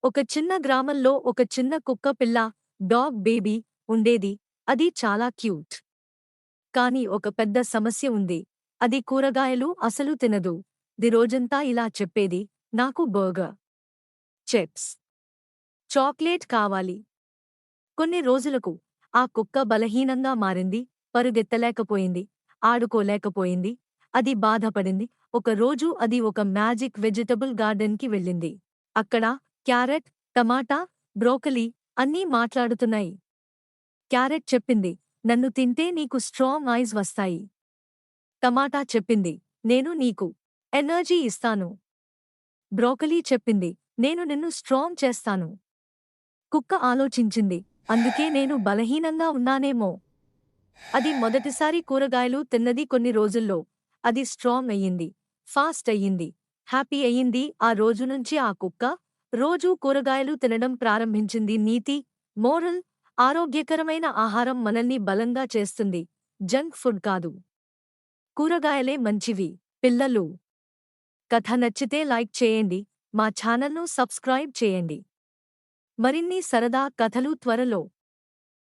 ఒక చిన్న గ్రామంలో ఒక చిన్న కుక్క పిల్ల డాగ్ బేబీ ఉండేది. అది చాలా క్యూట్. కానీ ఒక పెద్ద సమస్య ఉంది. అది కూరగాయలు అసలు తినదు. ది రోజంతా ఇలా చెప్పేది, నాకు బర్గర్, చిప్స్, చాక్లేట్ కావాలి. కొన్ని రోజులకు ఆ కుక్క బలహీనంగా మారింది. పరుగెత్తలేకపోయింది. ఆడుకోలేకపోయింది. అది బాధపడింది. ఒక రోజు అది ఒక మ్యాజిక్ వెజిటబుల్ గార్డెన్‌కి వెళ్ళింది. అక్కడ క్యారెట్, టమాటా, బ్రోకలీ అన్నీ మాట్లాడుతున్నాయి. క్యారెట్ చెప్పింది, నన్ను తింటే నీకు స్ట్రాంగ్ ఐస్ వస్తాయి. టమాటా చెప్పింది, నేను నీకు ఎనర్జీ ఇస్తాను. బ్రోకలీ చెప్పింది, నేను నిన్ను స్ట్రాంగ్ చేస్తాను. కుక్క ఆలోచించింది, అందుకే నేను బలహీనంగా ఉన్నానేమో. అది మొదటిసారి కూరగాయలు తిన్నది. కొన్ని రోజుల్లో అది స్ట్రాంగ్ అయ్యింది. ఫాస్ట్ అయ్యింది. హ్యాపీ అయ్యింది. ఆ రోజు నుంచి ఆ కుక్క రోజూ కూరగాయలు తినడం ప్రారంభించింది. నీతి, మోరల్: ఆరోగ్యకరమైన ఆహారం మనల్ని బలంగా చేస్తుంది. జంక్ ఫుడ్ కాదు. కూరగాయలే మంచివి. పిల్లలు, కథ నచ్చితే లైక్ చేయండి. మా ఛానల్ను సబ్స్క్రైబ్ చేయండి. మరిన్ని సరదా కథలు త్వరలో.